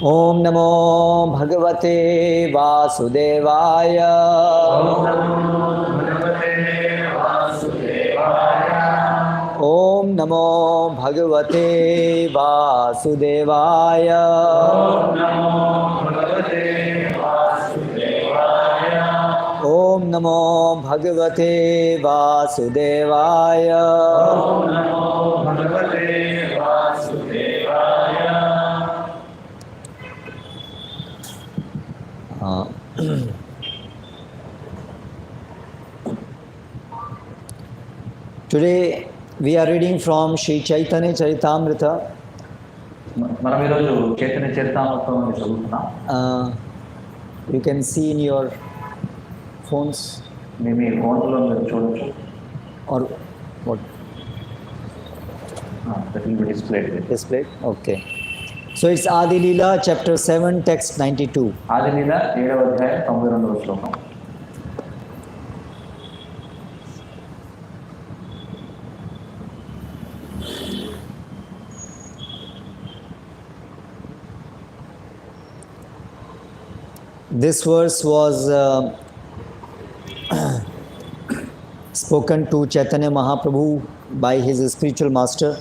ओम नमो भगवते वासुदेवाय। ओम नमो भगवते वासुदेवाय। ओम नमो भगवते वासुदेवाय। ओम नमो भगवते वासुदेवाय। ओम नमो भगवते वासुदेवाय। ओम नमो भगवते वासुदेवाय। Today we are reading from Sri Chaitanya Charitamrita. మనం ఈరోజు చైతన్య చరితామృతం చదువుతున్నాం. You can see in your phones. మీ ఫోన్లో మీరు చూడొచ్చు. Or what? That will be displayed. Displayed? Okay. So it's Adi Leela chapter 7 text 92. Adi Leela 7వ అధ్యాయం 92వ శ్లోకం. This verse was spoken to Chaitanya Mahaprabhu by his spiritual master.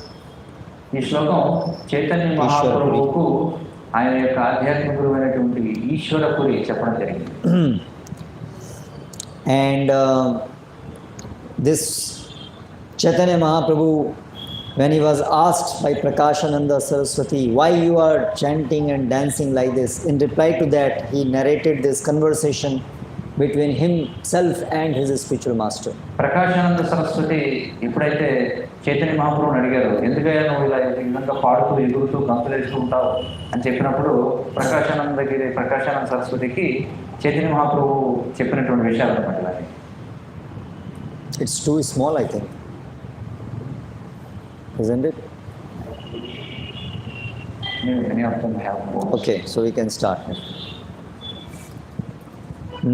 ఈ శ్లోకం చైతన్య మహాప్రభువుకు ఆయన యొక్క ఆధ్యాత్మిక గురువైనటువంటి ఈశ్వరపురి చెప్పడం జరిగింది. And this Chaitanya Mahaprabhu, when he was asked by Prakashananda Saraswati, why you are chanting and dancing like this, in reply to that he narrated this conversation between himself and his spiritual master. Prakashananda Saraswati ఎప్పుడైతే చైతన్య మహాప్రభుని అడిగారు, ఎందుకయ్యా నువ్వు ఇలా ఈ విధంగా పాడుతూ ఎగురుతూ గంతులేస్తూ ఉంటావు అని చెప్పినప్పుడు ప్రకాశానంద సరస్వతికి చైతన్య మహాప్రభు చెప్పినటువంటి విషయాలు అనమాట. It's too small, I think. Isn't it? Many of them have both. Okay, so we can start.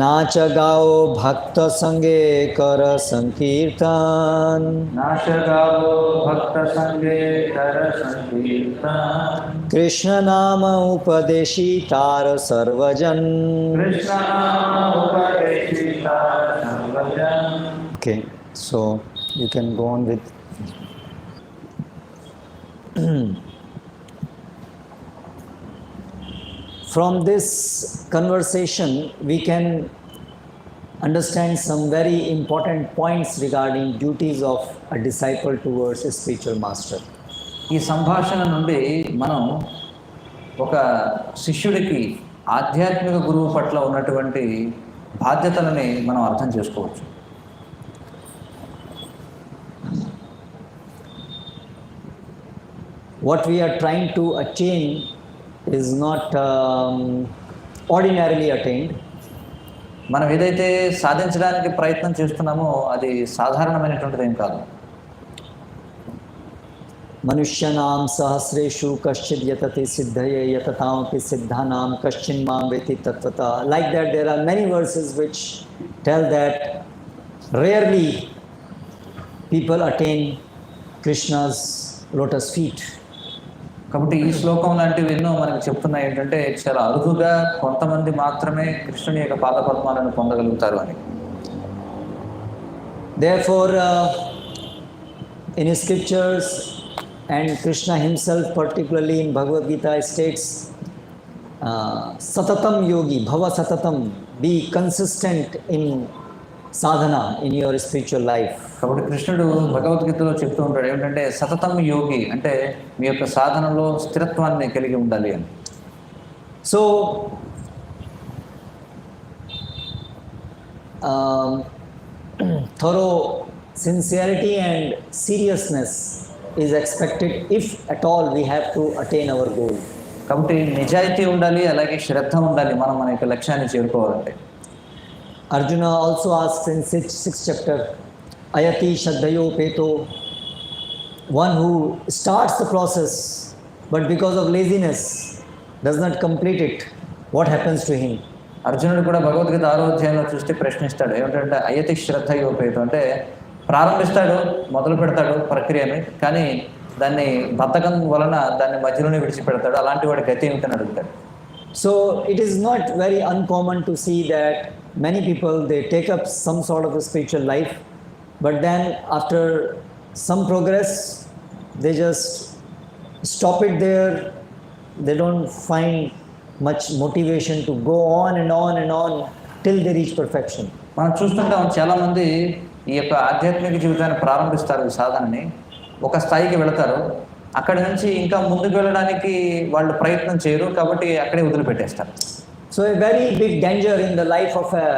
नाच गाओ भक्त संगे कर संकीर्तन. नाच गाओ भक्त संगे कर संकीर्तन. कृष्ण नाम उपदेशी तार सर्वजन. कृष्ण नाम उपदेशी तार सर्वजन. Okay, so you can go on with. From this conversation, we can understand some very important points regarding duties of a disciple towards a spiritual master. ఈ సంభాషణ నుండి మనం ఒక శిష్యుడికి ఆధ్యాత్మిక గురువు పట్ల ఉన్నటువంటి బాధ్యతలని మనం అర్థం చేసుకోవచ్చు. What we are trying to attain is not ordinarily attained. మనం ఏదైతే సాధించడానికి ప్రయత్నం చేస్తున్నామో అది సాధారణమైనటువంటిది ఏం కాదు. మనుష్యానాం సహస్రేషు కశ్చిద్ యతతే సిద్ధయే యతతామపి సిద్ధానాం కశ్చిన్ మాం వేతి తత్వత. Like that, there are many verses which tell that rarely people attain Krishna's lotus feet. కాబట్టి ఈ శ్లోకం లాంటివి ఎన్నో మనకు చెప్తున్నాయి ఏంటంటే చాలా అరుదుగా కొంతమంది మాత్రమే కృష్ణుని యొక్క పాదపద్మాలను పొందగలుగుతారు అని. Therefore, in scriptures and Krishna himself, particularly in Bhagavad Gita, states satatam yogi, bhava satatam, be consistent in sadhana in your spiritual life. కాబట్టి కృష్ణుడు భగవద్గీతలో చెప్తూ ఉంటాడు ఏమిటంటే సతతం యోగి అంటే మీ యొక్క సాధనలో స్థిరత్వాన్ని కలిగి ఉండాలి అని. So thorough sincerity and seriousness is expected if at all we have to attain our goal. కాబట్టి నిజాయితీ ఉండాలి, అలాగే శ్రద్ధ ఉండాలి మనం మన యొక్క లక్ష్యాన్ని చేరుకోవాలంటే. Arjuna also asks in 6th chapter, Ayati Shraddhayo Peto, one who starts the process but because of laziness does not complete it, what happens to him? అర్జునుడు కూడా భగవద్గీత 6వ అధ్యాయంలో చూస్తే ప్రశ్నిస్తాడు ఏమిటంటే అయతి శ్రద్ధయోపేతం అంటే ప్రారంభిస్తాడు, మొదలు పెడతాడు ప్రక్రియని, కానీ దాన్ని బద్ధకం వలన దాన్ని మధ్యలోనే విడిచిపెడతాడు. అలాంటి వాడి గతి ఏమిటని అడుగుతాడు. So it is not very uncommon to see that many people, they take up some sort of a spiritual life, but then after some progress they just stop it there. They don't find much motivation to go on and on and on till they reach perfection. మనం చూస్తుంటాం చాలామంది ఈ యొక్క ఆధ్యాత్మిక జీవితాన్ని ప్రారంభిస్తారు, ఈ సాధనని ఒక స్థాయికి వెళతారు, అక్కడి నుంచి ఇంకా ముందుకు వెళ్ళడానికి వాళ్ళు ప్రయత్నం చేయరు, కాబట్టి అక్కడే వదిలిపెట్టేస్తారు. So a very big danger in the life of a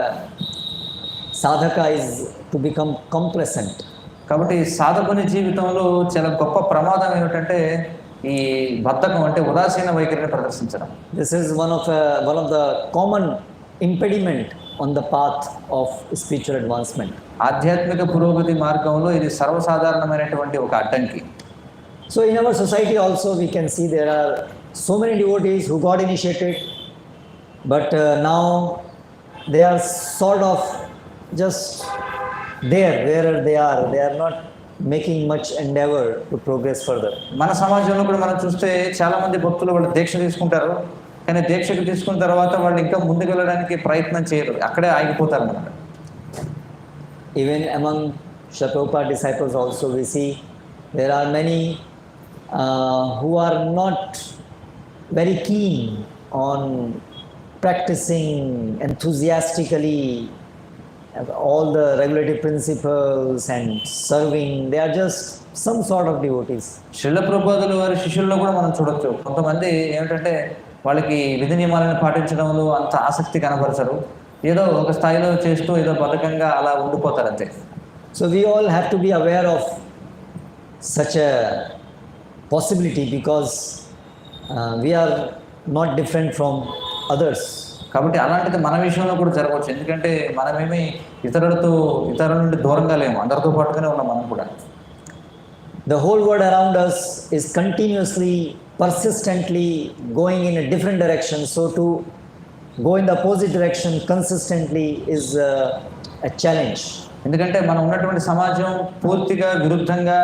sadhaka is to become complacent. కాబట్టి సాధకుని జీవితంలో చాలా గొప్ప ప్రమాదం ఏమిటంటే ఈ బద్ధకం, అంటే ఉదాసీన వైఖరిని ప్రదర్శించడం. This is one of the common impediment on the path of spiritual advancement. ఆధ్యాత్మిక పురోగతి మార్గంలో ఇది సర్వసాధారణమైనటువంటి ఒక అడ్డంకి. So in our society also we can see there are so many devotees who got initiated, but now they are sort of just there wherever they are not making much endeavor to progress further. మన సమాజంలో కూడా మనం చూస్తే చాలామంది భక్తులు వాళ్ళు దీక్ష తీసుకుంటారు, కానీ దీక్షకు తీసుకున్న తర్వాత వాళ్ళు ఇంకా ముందుకు వెళ్ళడానికి ప్రయత్నం చేయరు, అక్కడే ఆగిపోతారు అన్నమాట. Even among Srila Prabhupada disciples also we see there are many who are not very keen on practicing enthusiastically all the regulative principles and serving. They are just some sort of devotees. Srila ప్రభుపాదుల వారి శిష్యుల్లో కూడా మనం చూడొచ్చు, కొంతమంది ఏమిటంటే వాళ్ళకి విధి నియమాలను పాటించడంలో అంత ఆసక్తి కనబరచరు, ఏదో ఒక స్థాయిలో చేస్తూ ఏదో బద్ధకంగా అలా ఉండిపోతారు అంతే. So we all have to be aware of such a possibility because we are not different from others. కాబట్టి అలాంటిది మన విషయంలో కూడా జరగవచ్చు, ఎందుకంటే మనమేమి ఇతరుల నుండి దూరంగా లేము, అందరితో పాటుగానే ఉన్నాం మనం కూడా. The whole world around us is continuously, persistently going in a different direction. So to go in the opposite direction consistently is a challenge. ఎందుకంటే మనం ఉన్నటువంటి సమాజం పూర్తిగా విరుద్ధంగా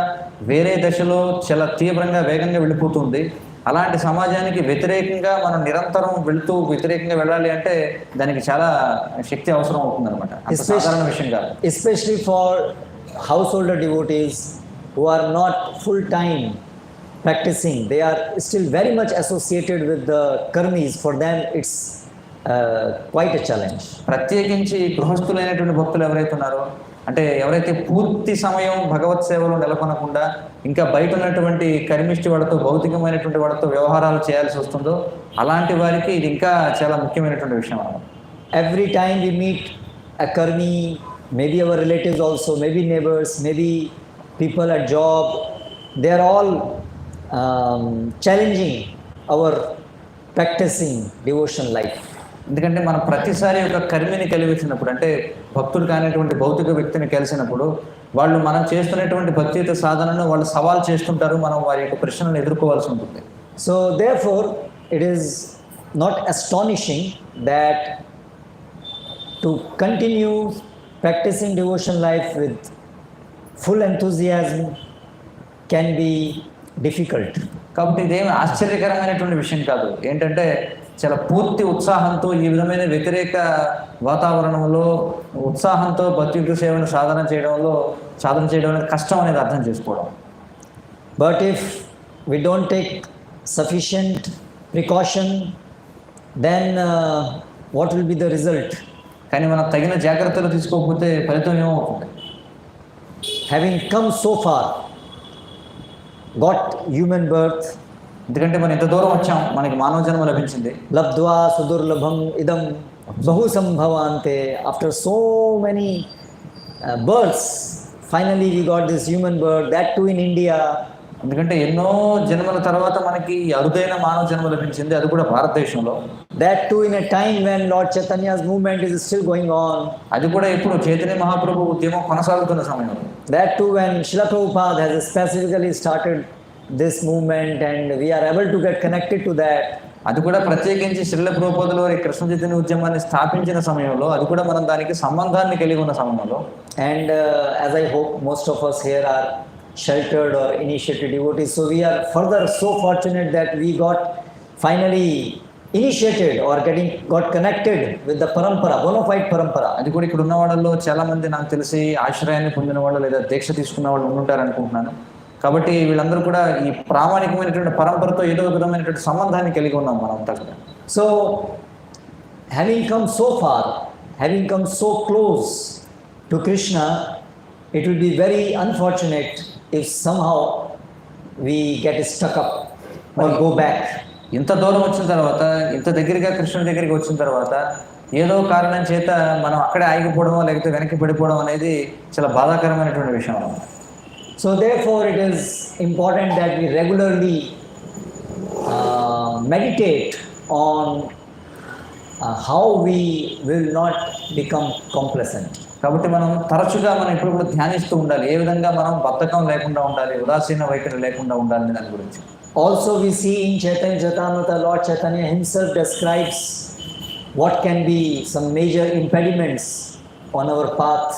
వేరే దశలో చాలా తీవ్రంగా వేగంగా వెళ్ళిపోతుంది. అలాంటి సమాజానికి వ్యతిరేకంగా మనం నిరంతరం వెళుతూ వ్యతిరేకంగా వెళ్ళాలి అంటే దానికి చాలా శక్తి అవసరం అవుతుంది అనమాట. సాధారణ విషయం కాదు. Especially for householder devotees who are not full time practicing, they are still very much associated with the karmis. For them it's quite a challenge. ప్రత్యేకించి గృహస్థులైనటువంటి భక్తులు ఎవరైతే ఉన్నారో, అంటే ఎవరైతే పూర్తి సమయం భగవత్ సేవలో నెలకొనకుండా ఇంకా బయట ఉన్నటువంటి కర్మిష్టి వాళ్ళతో, భౌతికమైనటువంటి వాళ్ళతో వ్యవహారాలు చేయాల్సి వస్తుందో అలాంటి వారికి ఇది ఇంకా చాలా ముఖ్యమైనటువంటి విషయం అన్నమాట. Every time we meet a karmi, maybe our relatives also, maybe neighbors, maybe people at job, they are all challenging our practicing devotion life. ఎందుకంటే మనం ప్రతిసారి ఒక కర్మిని కలిసినప్పుడు, అంటే భక్తుడు కానిటువంటి భౌతిక వ్యక్తిని కలిసినప్పుడు వాళ్ళు మనం చేస్తున్నటువంటి భక్తియుత సాధనను వాళ్ళు సవాల్ చేస్తుంటారు, మనం వారి యొక్క ప్రశ్నలను ఎదుర్కోవాల్సి ఉంటుంది. So therefore it is not astonishing that to continue practicing devotion life with full enthusiasm can be difficult. కాబట్టి ఇదేమి ఆశ్చర్యకరమైనటువంటి విషయం కాదు. ఏంటంటే చాలా పూర్తి ఉత్సాహంతో ఈ విధమైన వ్యతిరేక వాతావరణంలో ఉత్సాహంతో భక్తియుత సేవను సాధన చేయడం అనేది కష్టం అనేది అర్థం చేసుకోవడం. But if we don't take sufficient precaution, then what will be the result? కానీ మనం తగిన జాగ్రత్తలు తీసుకోకపోతే ఫలితం ఏమవుతుంది? Having come so far, got human birth, ఎందుకంటే మనం ఇంత దూరం వచ్చాం, మనకి మానవ జన్మ లభించింది. labdva sudurlabham idam bahu sambhavante. After so many births, finally we got this human birth, that too in India. ఎందుకంటే ఎన్నో జన్మల తర్వాత మనకి అరుదైన మానవ జన్మ లభించింది, అది కూడా భారతదేశంలో. That too in a time when Lord Chaitanya's movement is still going on. అది కూడా ఇప్పుడు చైతన్య మహాప్రభు ఉద్యమం కొనసాగుతున్న సమయంలో. That too when Srila Prabhupada has specifically started this movement and we are able to get connected to that. అది కూడా ప్రత్యేకించి శ్రీల ప్రభుపాదుల వారి కృష్ణ చైతన్య ఉద్యమాన్ని స్థాపించిన సమయంలో, అది కూడా మనం దానికి సంబంధాన్ని కలిగి ఉన్న సమయంలో. And as I hope most of us here are sheltered or initiated devotees, so we are further so fortunate that we got finally initiated or got connected with the parampara, bona fide parampara. అది కూడా ఇక్కడ ఉన్న వాళ్ళలో చాలా మంది నాకు తెలిసి ఆశ్రయాన్ని పొందిన వాళ్ళు లేదా దీక్ష తీసుకున్న వాళ్ళు ఉంటారు అనుకుంటున్నాను. కాబట్టి వీళ్ళందరూ కూడా ఈ ప్రామాణికమైనటువంటి పరంపరతో ఏదో విధమైనటువంటి సంబంధాన్ని కలిగి ఉన్నాం మనంతా కూడా. So having come so far, having come so close to Krishna, it will be very unfortunate if somehow we get stuck up or go back. ఇంత దూరం వచ్చిన తర్వాత, ఇంత దగ్గరగా కృష్ణుడి దగ్గరికి వచ్చిన తర్వాత ఏదో కారణం చేత మనం అక్కడే ఆగిపోవడం లేకపోతే వెనక్కి పడిపోవడం అనేది చాలా బాధాకరమైనటువంటి విషయం. So therefore it is important that we regularly meditate on how we will not become complacent. కాబట్టి మనం తరచుగా మనం ఇప్పుడు కూడా ధ్యానిస్తూ ఉండాలి, ఏ విధంగా మనం బద్ధకం లేకుండా ఉండాలి, ఉదాసీన వైఖరి లేకుండా ఉండాలి దాని గురించి. Also we see in Chaitanya Charitamrita, Lord Chaitanya himself describes what can be some major impediments on our path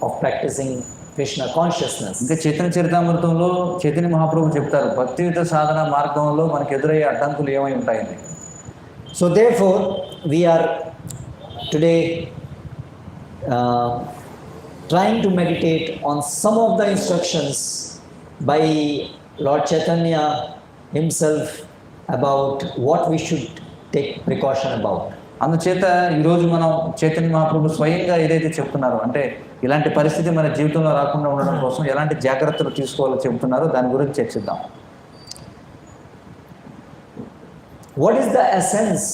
of practicing Krishna consciousness. ఇంకా చైతన్య చరితామృతంలో చైతన్య మహాప్రభు చెప్తారు భక్తియుత సాధన మార్గంలో మనకు ఎదురయ్యే అడ్డంకులు ఏమై ఉంటాయని. So therefore we are today trying to meditate on some of the instructions by Lord Chaitanya himself about what we should take precaution about. అందుచేత ఈరోజు మనం చైతన్య మహాప్రభు స్వయంగా ఏదైతే చెప్తున్నారో, అంటే ఇలాంటి పరిస్థితి మన జీవితంలో రాకుండా ఉండడం కోసం ఎలాంటి జాగ్రత్తలు తీసుకోవాలో చెబుతున్నారో దాని గురించి చర్చిద్దాం. What is the essence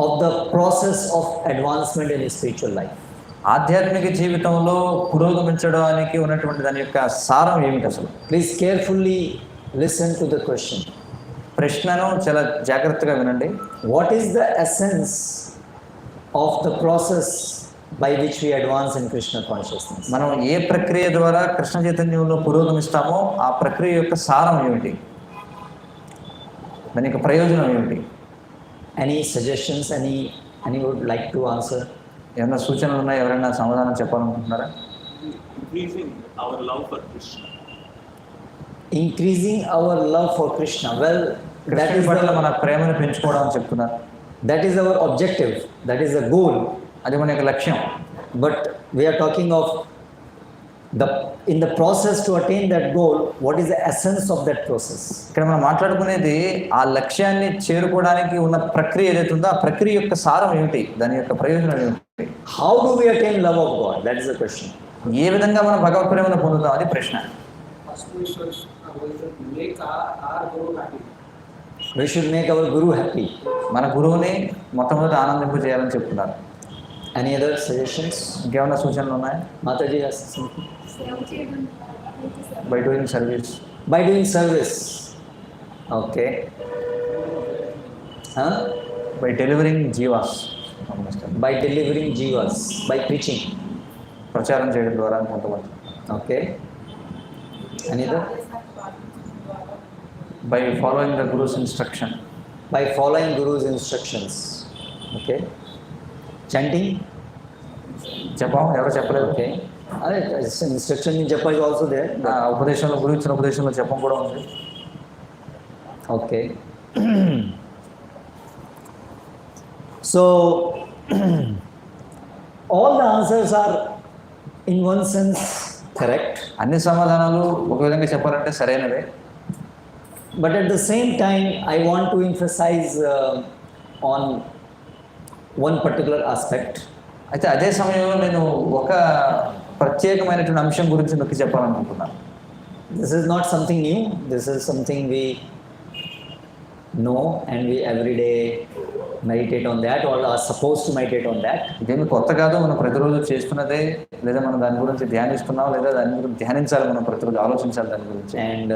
of the process of advancement in spiritual life? ఆధ్యాత్మిక జీవితంలో పురోగమించడానికి ఉన్నటువంటి దాని యొక్క సారం ఏమిటి అసలు? Please carefully listen to the question. ప్రశ్నను చాలా జాగ్రత్తగా వినండి. What is the essence of the process by which we advance in Krishna consciousness? మనం ఏ ప్రక్రియ ద్వారా కృష్ణ చైతన్యంలో పురోగమిస్తామో ఆ ప్రక్రియ యొక్క సారం ఏమిటి, దాని యొక్క ప్రయోజనం ఏమిటి? Any suggestions? Any would like to answer? ఏమైనా సూచనలు ఉన్నాయి? ఎవరైనా సమాధానం చెప్పాలనుకుంటున్నారా? Increasing our love for Krishna. Increasing our love for Krishna. Well, that కృష్ణుడి is పట్ల మన ప్రేమను పెంచుకోవడం అని చెప్తున్నారు. that is our objective. That is the goal. అది మన యొక్క లక్ష్యం. But we are talking of in the process to attain that goal, what is the essence of that process? ఇక్కడ మనం మాట్లాడుకునేది ఆ లక్ష్యాన్ని చేరుకోవడానికి ఉన్న ప్రక్రియ ఏదైతే ఉందో ఆ ప్రక్రియ యొక్క సారం ఏమిటి, దాని యొక్క ప్రయోజనం ఏమిటి? How do we attain love of God? That is the question. ఏ విధంగా మనం భగవత్ ప్రేమను పొందుతాం, అది ప్రశ్న. We should make our Guru happy. మన గురువుని మొట్టమొదటి ఆనందింపు చేయాలని చెప్తున్నారు. Any other suggestions? ఇంకేమైనా సూచనలు ఉన్నాయా? Mataji has something. By doing service. By doing service. Okay. Huh? By delivering jivas. By delivering jivas. By preaching. ప్రచారం చేయడం ద్వారా కొంతమంది. Okay. Any other? By following the gurus instruction. By following Guru's instructions. Okay. Chanting. జపం ఎవరు చెప్పలేదు. Okay. Instruction in japa is also there. ఉపదేశంలో గురువు ఇచ్చిన ఉపదేశంలో జపం కూడా ఉంది. Okay. So all the answers are in one sense correct. అన్ని సమాధానాలు ఒక విధంగా చెప్పాలంటే సరైనవే. But at the same time, I want to emphasize on one particular aspect. అయితే అదే సమయంలో నేను ఒక ప్రత్యేకమైనటువంటి అంశం గురించి నొక్కి చెప్పాలనుకుంటున్నాను. This is not something new. This is something we know and we every day meditate on that or are supposed to meditate on that. ఇదేమి కొత్త కాదు, మనం ప్రతిరోజు చేస్తున్నదే, లేదా మనం దాని గురించి ధ్యానిస్తున్నాం, లేదా దాని గురించి ధ్యానించాలి, మనం ప్రతిరోజు ఆలోచించాలి దాని గురించి. And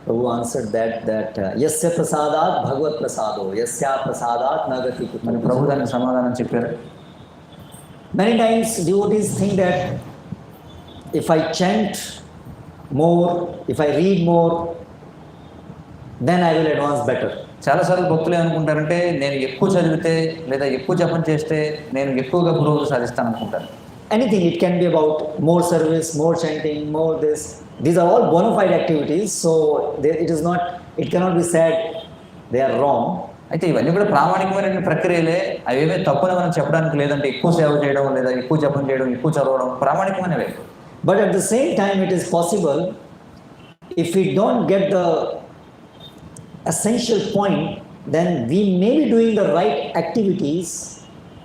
Prabhu answered that yasya prasadat bhagavad prasado yasya prasadat nagati kutu. మన ప్రభు దానికి సమాధానం చెప్పారు. Many times devotees think that if I chant more, if I read more, then I will advance better. చాలాసార్లు భక్తులు ఏమనుకుంటారంటే నేను ఎక్కువ చదివితే లేదా ఎక్కువ జపం చేస్తే నేను ఎక్కువగా పురోగతి సాధిస్తాను అనుకుంటారు. Anything, it can be about more service, more chanting, more this. These are all bona fide activities, so it cannot be said they are wrong. అయితే ఇవన్నీ కూడా ప్రామాణికమైన ప్రక్రియలే, అవేమీ తప్పుని మనం చెప్పడానికి లేదంటే ఎక్కువ సేవ చేయడం లేదా ఎక్కువ జపం చేయడం ఎక్కువ చదవడం ప్రామాణికమైనవే. But at the same time, it is possible if we don't get the essential point, then we may be doing the right activities,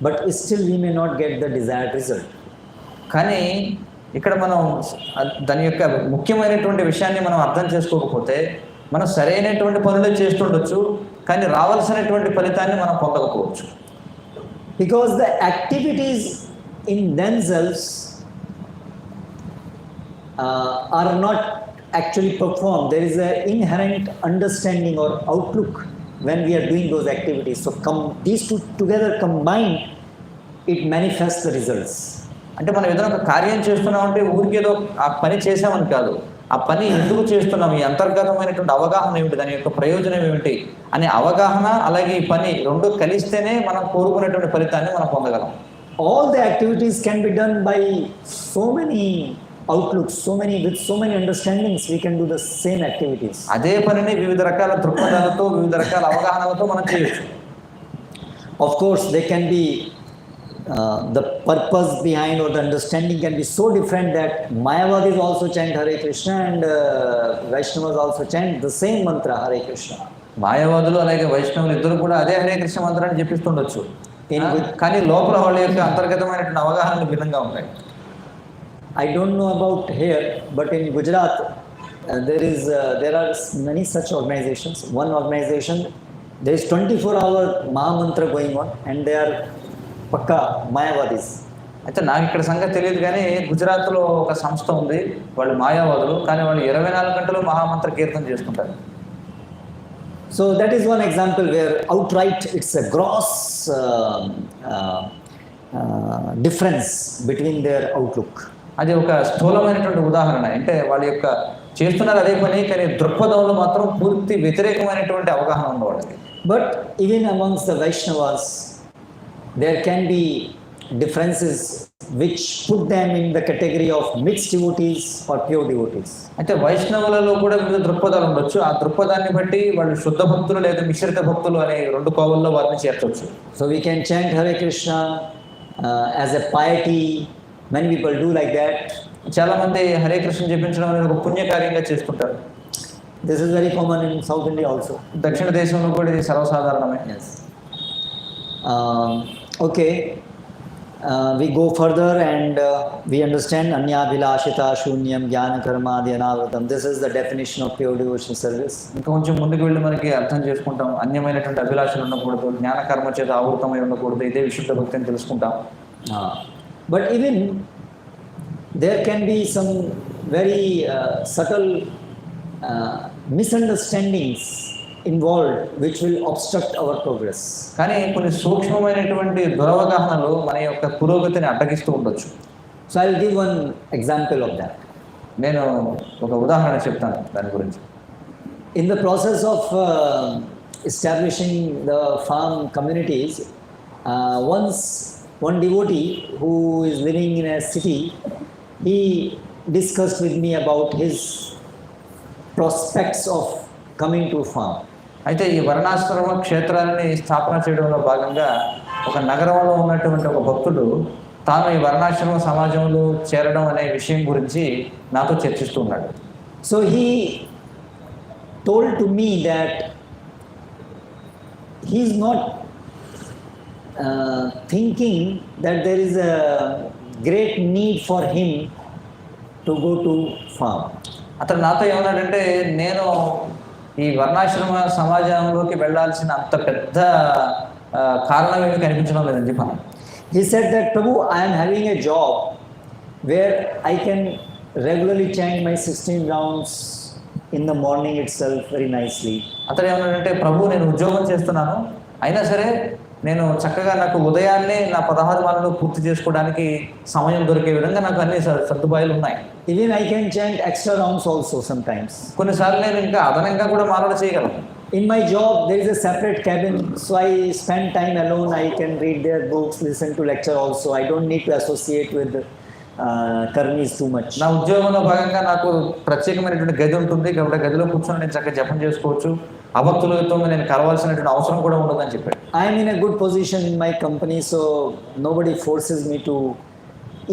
but still we may not get the desired result. కానీ ఇక్కడ మనం దాని యొక్క ముఖ్యమైనటువంటి విషయాన్ని మనం అర్థం చేసుకోకపోతే మనం సరైనటువంటి పనులు చేస్తుండొచ్చు, కానీ రావాల్సినటువంటి ఫలితాన్ని మనం పొందకపోవచ్చు. Because the activities in themselves are not actually performed. There is an inherent understanding or outlook when we are doing those activities. So these two together combined, it manifests the results. అంటే మనం ఏదైనా ఒక కార్యం చేస్తున్నామంటే ఊరికేదో ఆ పని చేసామని కాదు, ఆ పని ఎందుకు చేస్తున్నాం, ఈ అంతర్గతమైనటువంటి అవగాహన ఏమిటి, దాని యొక్క ప్రయోజనం ఏమిటి అనే అవగాహన అలాగే ఈ పని రెండు కలిస్తేనే మనం కోరుకునేటువంటి ఫలితాన్ని మనం పొందగలం. All the activities can be done by so many outlooks, with so many understandings, we can do the same activities. అదే పనిని వివిధ రకాల దృక్పథాలతో వివిధ రకాల అవగాహనలతో మనం చేయొచ్చు. Of course, they can be the purpose behind or the understanding can be so different that Mayavadis also chant Hare Krishna and Vaishnavas also chant the same mantra Hare Krishna. మాయావాదులు అలాగే వైష్ణవులు ఇద్దరు కూడా అదే హరే కృష్ణ మంత్రాన్ని జపిస్తుండొచ్చు, కానీ లోపల వాళ్ళ యొక్క అంతర్గతమైనటువంటి అవగాహనలు భిన్నంగా ఉంటాయి. I don't know about here, but in Gujarat there are many such organizations. One organization, there is 24-hour Maha Mantra going on and they are పక్కా మాయావాదీస్. అయితే నాకు ఇక్కడ సంగతి తెలియదు, కానీ గుజరాత్లో ఒక సంస్థ ఉంది, వాళ్ళు మాయావాదులు, కానీ వాళ్ళు 24 గంటలు మహామంత్ర కీర్తన చేసుకుంటారు. So that is one example where outright it's a gross difference between their outlook. అది ఒక స్థూలమైనటువంటి ఉదాహరణ. అంటే వాళ్ళ యొక్క చేస్తున్నారు అదే పని, కానీ దృక్పథంలో మాత్రం పూర్తి వ్యతిరేకమైనటువంటి అవగాహన ఉంది వాళ్ళకి. But even amongst the Vaishnavas there can be differences which put them in the category of mixed devotees or pure devotees. అయితే వైష్ణవులలో కూడా వివిధ దృక్పథాలు ఉండొచ్చు, ఆ దృక్పథాన్ని బట్టి వాళ్ళు శుద్ధ భక్తులు లేదా మిశ్రిత భక్తులు అనే రెండు కోవల్లో వారిని చేర్చవచ్చు. So we can chant Hare Krishna as a piety. Many people do like that. చాలా మంది హరే కృష్ణ జపించడం అనేది ఒక పుణ్యకార్యంగా చేసుకుంటారు. This is very common in South India also. దక్షిణ దేశంలో కూడా ఇది సర్వసాధారణమే. Yes. Okay, we go further and we understand Anyabhilashita Shunyam Jnana Karmadi Anavratam. This is the definition of pure devotional service. ఇంకా కొంచెం ముందుకు వెళ్ళి మనకి అర్థం చేసుకుంటాం, అన్యమైనటువంటి అభిలాషలు ఉండకూడదు, జ్ఞాన కర్మ చేత ఆవృతమై ఉండకూడదు, ఇదే విశుద్ధ భక్తి అని తెలుసుకుంటాం. But even there can be some very subtle misunderstandings involved which will obstruct our progress. కానీ కొన్ని సూక్ష్మమైనటువంటి దురవగాహనలు మన యొక్క పురోగతిని అడ్డగిస్తూ ఉండొచ్చు. So I will give one example of that. నేను ఒక ఉదాహరణ చెప్తాను దాని గురించి. In the process of establishing the farm communities, once one devotee who is living in a city, he discussed with me about his prospects of coming to farm. అయితే ఈ వర్ణాశ్రమ క్షేత్రాలని స్థాపన చేయడంలో భాగంగా ఒక నగరంలో ఉన్నటువంటి ఒక భక్తుడు తాను ఈ వర్ణాశ్రమ సమాజంలో చేరడం అనే విషయం గురించి నాతో చర్చిస్తూ ఉన్నాడు. So he told to me that he is not thinking that there is a great need for him to go to farm. అతను నాతో ఏమన్నాడంటే, నేను ఈ వర్ణాశ్రమ సమాజంలోకి వెళ్ళాల్సిన అంత పెద్ద కారణం ఏమి కనిపించడం లేదని చెప్పాను. He said that, Prabhu, I am having a job where I can regularly chant my 16 rounds in the morning itself very nicely. అతను ఏమన్నాడంటే, ప్రభు నేను ఉద్యోగం చేస్తున్నాను, అయినా సరే నేను చక్కగా నాకు ఉదయాన్నే నా 16 మాలలు పూర్తి చేసుకోవడానికి సమయం దొరికే విధంగా నాకు అన్ని సదుపాయాలు ఉన్నాయి. Even I can chant extra rounds also sometimes. కొన్నిసార్లు నేను ఇంకా అదనంగా కూడా మాలలు చేయగలను. In my job there is a separate cabin, so I spend time alone. I can read their books, listen to lecture also. I don't need to associate with karmis too much. నా ఉద్యోగంలో భాగంగా నాకు ప్రత్యేకమైనటువంటి గది ఉంటుంది, కాబట్టి గదిలో కూర్చొని నేను చక్కగా జపం చేసుకోవచ్చు, అభక్తులతో నేను కలవాల్సినటువంటి అవసరం కూడా ఉండదని చెప్పాడు. I am in a good position in my company, so nobody forces me to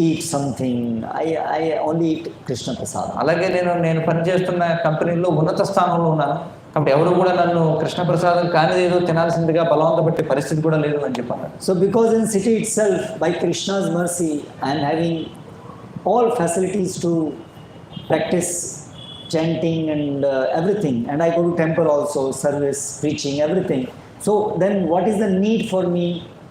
eat something. I only eat Krishna Prasad. అలాగే నేను పనిచేస్తున్న కంపెనీలో ఉన్నత స్థానంలో ఉన్నాను కాబట్టి ఎవరు కూడా నన్ను కృష్ణ ప్రసాదం కానిది ఏదో తినాల్సిందిగా బలవంత పట్టే పరిస్థితి కూడా లేదు అని చెప్పాను. So because in city itself, by Krishna's mercy, I am having all facilities to practice chanting and everything, and I go to temple also, service, preaching, everything. So then what is the need for me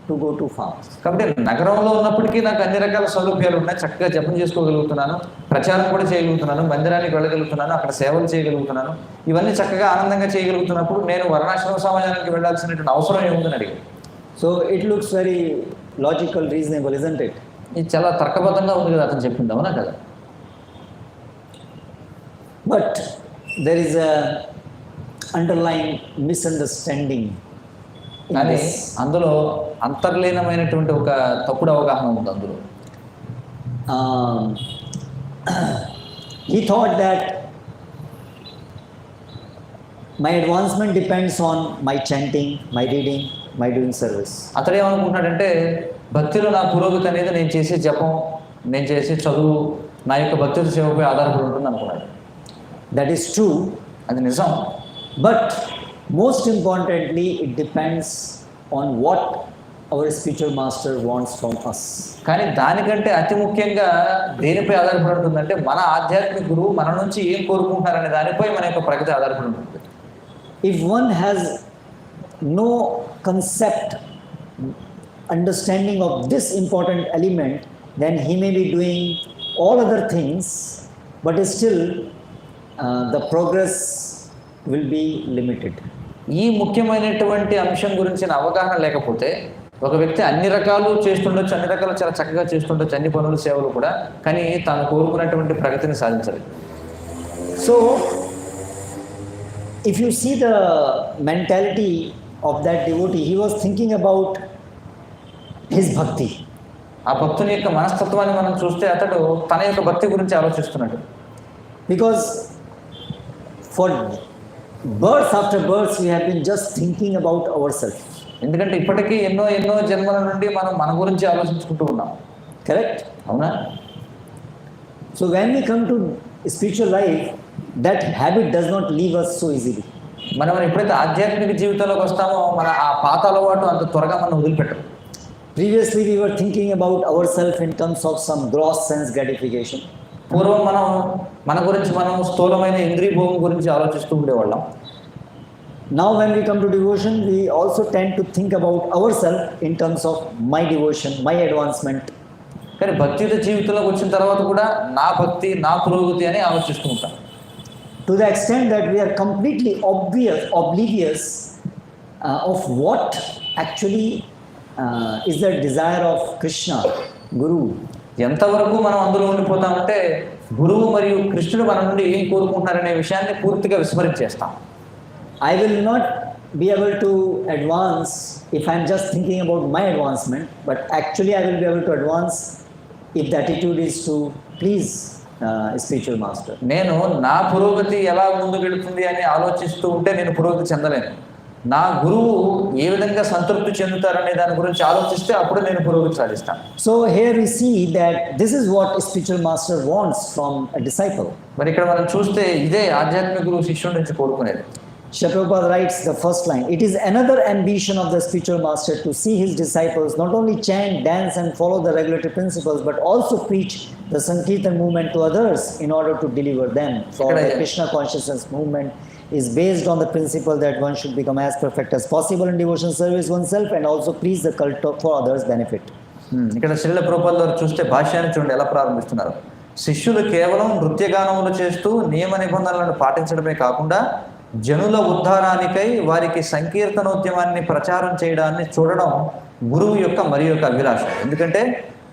to go too far? కాబట్టి నగరంలో ఉన్నప్పటికీ నాకు అన్ని రకాల సౌలభ్యాలు ఉన్నాయి, చక్కగా జపం చేసుకోగలుగుతున్నాను, ప్రచారం కూడా చేయగలుగుతున్నాను, మందిరానికి వెళ్ళగలుగుతున్నాను, అక్కడ సేవలు చేయగలుగుతున్నాను, ఇవన్నీ చక్కగా ఆనందంగా చేయగలుగుతున్నప్పుడు నేను వర్ణాశ్రమ సమాజానికి వెళ్ళాల్సినటువంటి అవసరం ఏముందని అడిగాను. So it looks very logical, reasonable, isn't it? ఇది చాలా తర్కబద్ధంగా ఉంది కదా అతను చెప్పింది, అవునా కదా? But there is a underlying misunderstanding in కానీ this. అందులో అంతర్లీనమైనటువంటి ఒక తప్పుడు అవగాహన ఉంది అందులో. He thought that my advancement depends on my chanting, my reading, my doing service. అతడు ఏమనుకుంటున్నాడంటే భక్తిలో నా పురోగతి అనేది నేను చేసే జపం, నేను చేసే చదువు, నా యొక్క భక్తుల సేవపై ఆధారపడి ఉంటుంది అనుకున్నాడు. That is true, అది నిజం. but most importantly, it depends on what our spiritual master wants from us. కానీ దానికంటే అతి ముఖ్యంగా దేనిపై ఆధారపడి ఉంటుందంటే మన ఆధ్యాత్మిక గురువు మన నుంచి ఏం కోరుకుంటున్నారనే దానిపై మన యొక్క ప్రగతి ఆధారపడి ఉంటుంది. If one has no concept, understanding of this important element, then he may be doing all other things, but still the progress will be limited. ఈ ముఖ్యమైనటువంటి అంశం గురించిన అవగాహన లేకపోతే ఒక వ్యక్తి అన్ని రకాలు చేస్తుండొచ్చు, అన్ని రకాలు చాలా చక్కగా చేస్తుండొచ్చు, అన్ని పనులు సేవలు కూడా, కానీ తాను కోరుకున్నటువంటి ప్రగతిని సాధించలేదు. So if you see the mentality of that devotee, he was thinking about his bhakti. ఆ భక్తుని యొక్క మనస్తత్వాన్ని మనం చూస్తే అతడు తన యొక్క భక్తి గురించి ఆలోచిస్తున్నాడు. Because for birth after birth we have been just thinking about ourselves. ఎందుకంటే ఇప్పటికీ ఎన్నో జన్మల నుండి మనం మన గురించి ఆలోచించుకుంటూ ఉన్నాం. Correct? అవునా? So when we come to spiritual life, that habit does not leave us so easily. మనం ఎప్పుడైతే ఆధ్యాత్మిక జీవితంలోకి వస్తామో మన ఆ పాత అలవాటు అంత త్వరగా మనం వదిలిపెట్టం. Previously we were thinking about ourselves in terms of some gross sense gratification. పూర్వం మనం మన గురించి మనం స్థూలమైన ఇంద్రియ భోగం గురించి ఆలోచిస్తూ ఉండేవాళ్ళం. Now when we come to devotion, we also tend to think about ourselves in terms of my devotion, my advancement. కానీ భక్తియుత జీవితంలోకి వచ్చిన తర్వాత కూడా నా భక్తి, నా పురోగతి అని ఆలోచిస్తూ ఉంటాం. To the extent that we are completely oblivious of what actually is the desire of Krishna, Guru. ఎంతవరకు మనం అందులో ఉండిపోతామంటే గురువు మరియు కృష్ణుడు మన నుండి ఏం కోరుకుంటున్నారనే విషయాన్ని పూర్తిగా విస్మరించేస్తాం. I will not be able to advance if I am just thinking about my advancement, but actually I will be able to advance if the attitude is to please spiritual master. నేను నా పురోగతి ఎలా ముందుకు వెళుతుంది అని ఆలోచిస్తూ ఉంటే నేను పురోగతి చెందలేను. నా గురువు ఏ విధంగా సంతృప్తి చెందుతారనే దాని గురించి ఆలోచిస్తే అప్పుడు నేను పురోగతి సాధిస్తాను. So here we see that this is what spiritual master wants from a disciple. మరి ఇక్కడ మనం చూస్తే ఇదే ఆధ్యాత్మిక గురువు శిష్యుడి నుంచి కోరుకునేది. Srila Prabhupada writes the first line, "It is another ambition of the spiritual master to see his disciples not only chant, dance and follow the regulatory principles, but also preach the Sankirtan movement to others in order to deliver them. For the Krishna consciousness movement is based on the principle that one should become as perfect as possible in devotion service oneself and also please the cult for others' benefit." ఇక్కడ శ్రీల ప్రభుపాద గారు చూస్తే భాష్యాన్ని చూడండి ఎలా ప్రారంభిస్తున్నారు. శిష్యులు కేవలం నృత్యగానములు చేస్తూ నియమ నిబంధనలను పాటించడమే కాకుండా జనుల ఉద్ధారానికై వారికి సంకీర్తనోద్యమాన్ని ప్రచారం చేయడాన్ని చూడడం గురువు యొక్క మరి యొక్క అభిలాష. ఎందుకంటే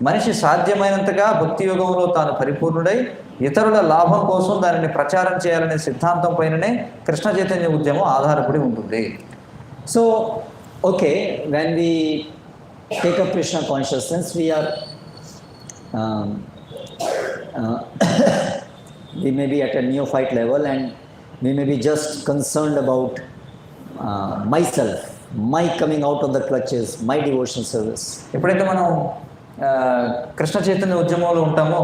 మనిషి సాధ్యమైనంతగా భక్తి యోగంలో తాను పరిపూర్ణుడై ఇతరుల లాభం కోసం దానిని ప్రచారం చేయాలనే సిద్ధాంతం పైననే కృష్ణ చైతన్య ఉద్యమం ఆధారపడి ఉంటుంది. So, okay, when we take up Krishna consciousness, we are we may be at a neophyte level and we may be just concerned about myself, my coming out of the clutches, my devotional service. ఎప్పుడైతే మనం కృష్ణ చైతన్య ఉద్యమంలో ఉంటామో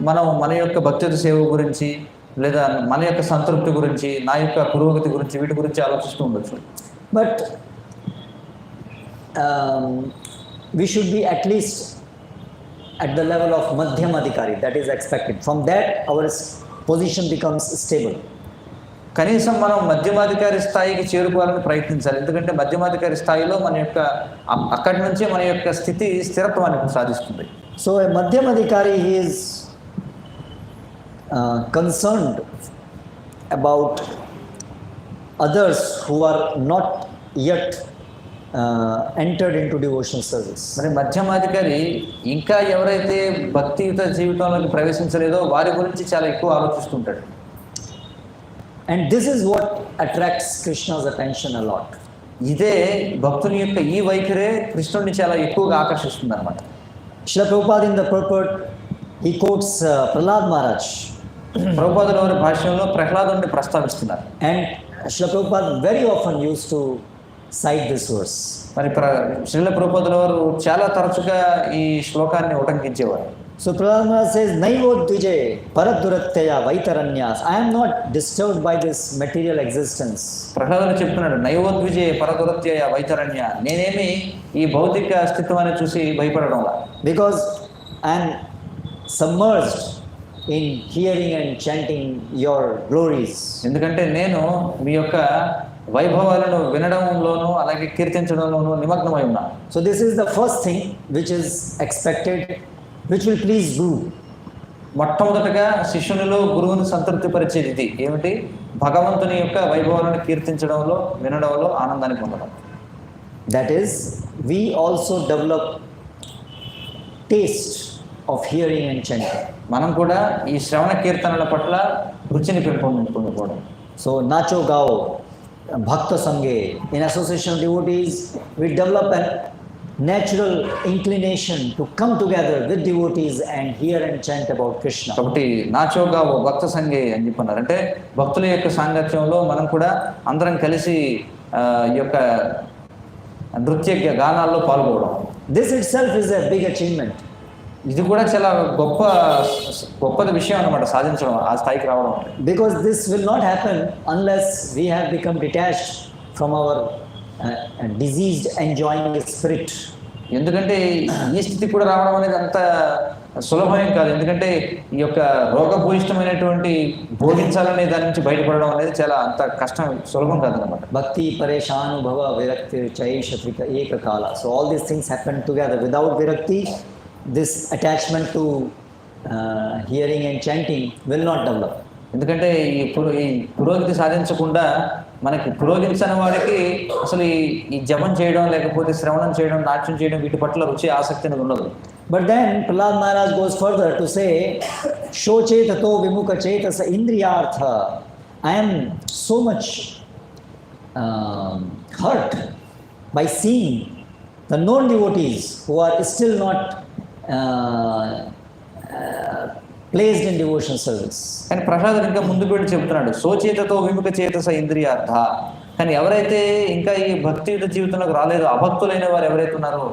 మనం మన యొక్క భక్తియుత సేవ గురించి లేదా మన యొక్క సంతృప్తి గురించి నా యొక్క పురోగతి గురించి వీటి గురించి ఆలోచిస్తూ ఉండొచ్చు. But we should be at least at the level of madhyamadhikari, that is expected. From that our position becomes stable. కనీసం మనం మధ్యమాధికారి స్థాయికి చేరుకోవాలని ప్రయత్నించాలి. ఎందుకంటే మధ్యమాధికారి స్థాయిలో మన యొక్క అక్కడి నుంచే మన యొక్క స్థితి స్థిరత్వాన్ని సాధిస్తుంది. So a madhyamadhikari, he is concerned about others who are not yet entered into devotional service. మరి మధ్యమాధికారి ఇంకా ఎవరైతే భక్తియుత జీవితంలోకి ప్రవేశించలేదో వారి గురించి చాలా ఎక్కువ ఆలోచిస్తుంటాడు. And this is what attracts Krishna's attention a lot. ఇదే భక్తుని యొక్క ఈ వైఖరే కృష్ణుడిని చాలా ఎక్కువగా ఆకర్షిస్తుంది అన్నమాట. Srila Prabhupada in the purport, he quotes Prahlad Maharaj. ప్రభుపాదుల వారి భాష్యంలో ప్రహ్లాదుని ప్రస్తావిస్తున్నారు. And Srila Prabhupada very often used to cite this verse. మరి శ్రీల ప్రభుపాదుల వారు చాలా తరచుగా ఈ శ్లోకాన్ని ఉటంకించేవారు. So Prahlad Maharaj says, Naivodvije paradurattaya vaitaranyas. I am not disturbed by this material existence. ప్రహ్లాదుడు చెప్తున్నాడు, నైవోద్విజే పరదురత్యయ వైతరణ్య, నేనేమి ఈ భౌతిక అస్తిత్వాన్ని చూసి భయపడడంలా. Because I am submerged in hearing and chanting your glories. ఎందుకంటే నేను మీ యొక్క వైభవాలను వినడంలోనూ అలాగే కీర్తించడంలోనూ నిమగ్నమై ఉన్నాను. So this is the first thing which is expected, which will please Guru. మొట్టమొదటగా శిష్యునిలో గురువుని సంతృప్తి పరిచేది ఇది ఏమిటి? భగవంతుని యొక్క వైభవాలను కీర్తించడంలో వినడంలో ఆనందాన్ని పొందడం. That is, we also develop taste of hearing and chanting. మనం కూడా ఈ శ్రవణ కీర్తనల పట్ల రుచిని పెంపొందించుకోవడం. So nacho gao bhakta sange, in association of devotees we develop an natural inclination to come together with devotees and hear and chant about Krishna. కాబట్టి నాచోగా ఓ భక్త సంఘే అని చెప్పన్నారు. అంటే భక్తుల యొక్క సాంగత్యంలో మనం కూడా అందరం కలిసి ఈ యొక్క నృత్య గానాల్లో పాల్గొనడం. This itself is a big achievement. ఇది కూడా చాలా గొప్పది విషయం అన్నమాట, సాధించడం, ఆ స్థాయికి రావడం. Because this will not happen unless we have become detached from our diseased enjoying spirit. ఎందుకంటే ఈ స్థితి కూడా రావడం అనేది అంత సులభమేం కాదు. ఎందుకంటే ఈ యొక్క రోగభూయిష్టమైనటువంటి భోగించాలనే దాని నుంచి బయటపడడం అనేది చాలా అంత కష్టం, సులభం కాదన్నమాట. Bhakti pareshanubhava virakti chaishatrika ekakala. So all these things happen together. Without virakti, this attachment to hearing and chanting will not develop. ఎందుకంటే ఈ పురోగతి సాధించకుండా మనకి పురోగతించని వాడికి అసలు ఈ జపం చేయడం లేకపోతే శ్రవణం చేయడం నాట్యం చేయడం వీటి పట్ల రుచి ఆసక్తి అనేది ఉండదు. But then Prahlad Maharaj goes further to say, Shochetato vimukha chetasa indriyartha. I am so much hurt by seeing the non-devotees who are still not placed in devotional service. కానీ ప్రసాద్ ఇంకా ముందు పెట్టి చెబుతున్నాడు, సోచేతతో విముఖ చేతస ఇంద్రియార్థ. కానీ ఎవరైతే ఇంకా ఈ భక్తియుత జీవితంలోకి రాలేదో, అభక్తులైన వారు ఎవరైతే ఉన్నారో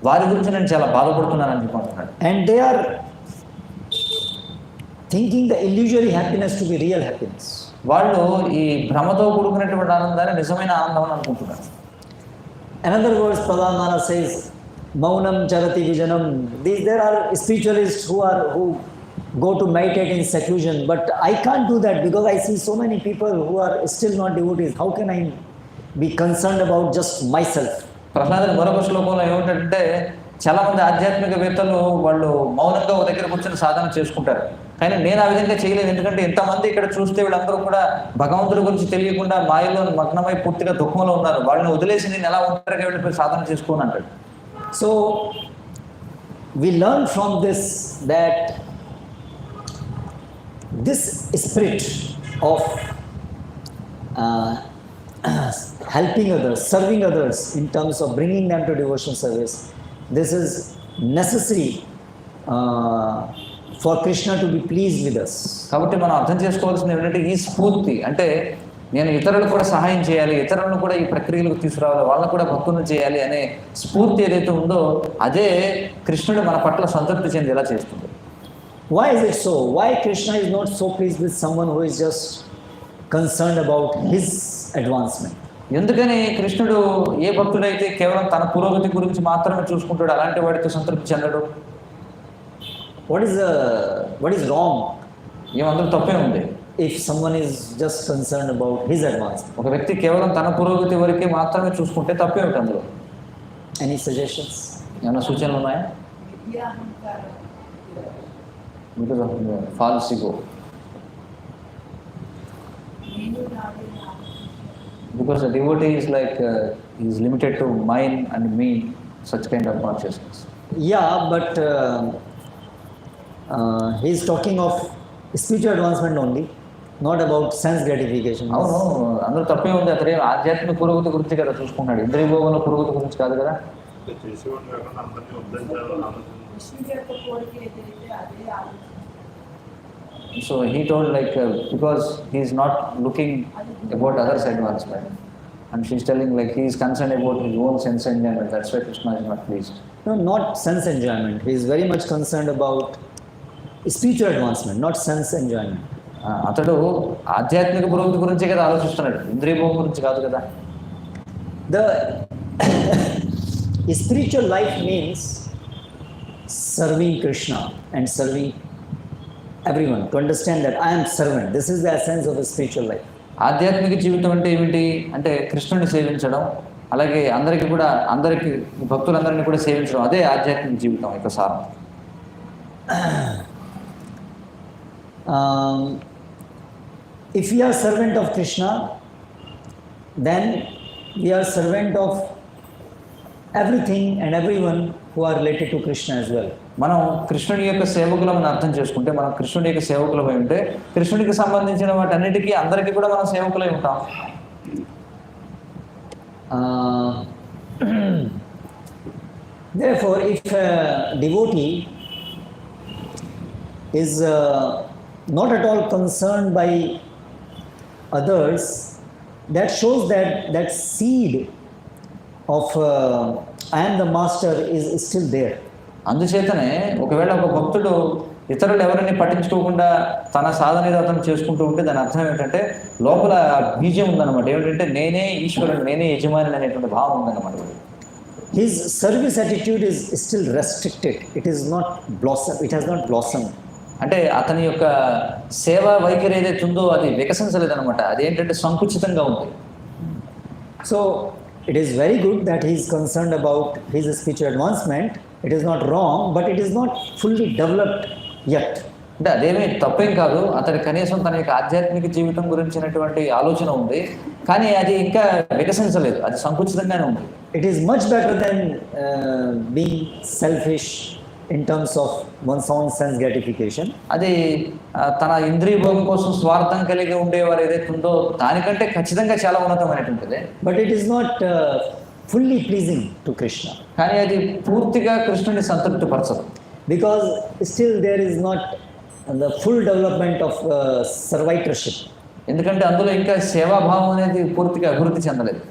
వారి గురించి నేను చాలా బాధపడుతున్నానని చెప్పుకుంటున్నాడు. And they are thinking the illusory happiness to be real happiness. వాళ్ళు ఈ భ్రమతో కూడుకున్నటువంటి ఆనందాన్ని నిజమైన ఆనందం అని అనుకుంటున్నారు. Another verse Prahlad Maharaj says, Maunam charati vijanam. There are spiritualists who go to meditate in seclusion, but I can't do that because I see so many people who are still not devotees. How can I be concerned about just myself? ప్రహ్లాదుని మరొక శ్లోకంలో ఏమిటంటే, చాలా మంది ఆధ్యాత్మికవేత్తలు వాళ్ళు మౌనంగా ఒక దగ్గర కూర్చొని సాధన చేసుకుంటారు, కానీ నేను ఆ విధంగా చేయలేదు. ఎందుకంటే ఎంతమంది ఇక్కడ చూస్తే వీళ్ళందరూ కూడా భగవంతుడి గురించి తెలియకుండా మాయలో మగ్నమై పూర్తిగా దుఃఖంలో ఉన్నారు. వాళ్ళని వదిలేసి నేను ఎలా ఒంటరిగా వెళ్ళిపోయి సాధన చేసుకోను అంటాడు. So we learn from this that this spirit of helping others, serving others in terms of bringing them to devotional service, this is necessary for Krishna to be pleased with us. కాబట్టి మనం అర్థం చేసుకోవాల్సింది ఏంటంటే, ఈ స్ఫూర్తి అంటే నేను ఇతరులకు కూడా సహాయం చేయాలి, ఇతరులను కూడా ఈ ప్రక్రియలకు తీసుకురావాలి, వాళ్ళకు కూడా భక్తులను చేయాలి అనే స్ఫూర్తి ఏదైతే ఉందో అదే కృష్ణుడు మన పట్ల సంతృప్తి చెందేలా చేస్తుంది. Why is it so? Why Krishna is not so pleased with someone who is just concerned about his advancement? ఎందుకని కృష్ణుడు ఏ భక్తుడైతే కేవలం తన పురోగతి గురించి మాత్రమే చూసుకుంటాడు అలాంటి వాడితో సంతృప్తి చెందడు? What is wrong ఏమందరూ తప్పే ఉంది if someone is just concerned about his advancement? ఒక వ్యక్తి కేవలం తన పురోగతి వరకే మాత్రమే చూసుకుంటే తప్పే ఉంటుంది అందులో. Any suggestions? ఏమైనా సూచనలు ఉన్నాయా? Because of false ego. Because the devotee is like he is limited to mine and me, such kind of consciousness. Yeah, but he is talking of spiritual advancement only, not about sense gratification. అవును, అందరూ తప్పే ఉంది. అతడే ఆధ్యాత్మిక పురోగతి గురించి కదా చూసుకుంటాడు, ఇంద్రియ భోగంలో పురోగతి గురించి కాదు కదా. So he told like because he is not looking about others' advancement, and she is telling like he is concerned about his own sense enjoyment. That's why Krishna is not pleased. No, not sense enjoyment. He is very much concerned about spiritual advancement, not sense enjoyment. అతడు ఆధ్యాత్మిక పురోగతి గురించే కదా ఆలోచిస్తున్నాడు, ఇంద్రియ భోగం గురించి కాదు కదా. The spiritual life means serving Krishna and serving everyone, to understand that I am servant. This is the essence of a spiritual life. ఆధ్యాత్మిక జీవితం అంటే ఏమిటి అంటే కృష్ణుని సేవించడం, అలాగే అందరికీ భక్తులందరినీ కూడా సేవించడం, అదే ఆధ్యాత్మిక జీవితం యొక్క సారం. If we are servant of Krishna, then we are servant of everything and everyone who are related to Krishna as well. మనం కృష్ణుడి యొక్క సేవకులమని అర్థం చేసుకుంటే, మనం కృష్ణుడి యొక్క సేవకులమై ఉంటే కృష్ణుడికి సంబంధించిన వాటన్నిటికీ అందరికీ కూడా మనం సేవకులై ఉంటాం. Therefore, if a devotee is not at all concerned by others, that shows that seed of I am the master is still there. అందుచేతనే ఒకవేళ ఒక భక్తుడు ఇతరులు ఎవరిని పట్టించుకోకుండా తన సాధన ఏదో అతను చేసుకుంటూ ఉంటే దాని అర్థం ఏంటంటే లోపల బీజం ఉందన్నమాట. ఏమిటంటే నేనే ఈశ్వరుడు, నేనే యజమాని అనేటువంటి భావం ఉందన్నమాట. His service attitude is still restricted. It is not blossom. It has not blossomed. అంటే అతని యొక్క సేవా వైఖరి ఏదైతే ఉందో అది వికసించలేదన్నమాట. అదేంటంటే సంకుచితంగా ఉంది. So it is very good that he is concerned about his spiritual advancement. It is not wrong, but it is not fully developed yet. అంటే అదేమీ తప్పేం కాదు, అతని కనీసం తన యొక్క ఆధ్యాత్మిక జీవితం గురించినటువంటి ఆలోచన ఉంది, కానీ అది ఇంకా వికసించలేదు, అది సంకుచితంగానే ఉంది. It is much better than being selfish in terms of one's own sense gratification. అది తన ఇంద్రియ భోగం కోసం స్వార్థం కలిగి ఉండేవారు ఏదైతే ఉందో దానికంటే ఖచ్చితంగా చాలా ఉన్నతమైనటువంటిది. But it is not fully pleasing to Krishna. కానీ అది పూర్తిగా కృష్ణుని సంతృప్తి పరచదు. Because still there is not the full development of servitorship. ఎందుకంటే అందులో ఇంకా సేవాభావం అనేది పూర్తిగా అభివృద్ధి చెందలేదు.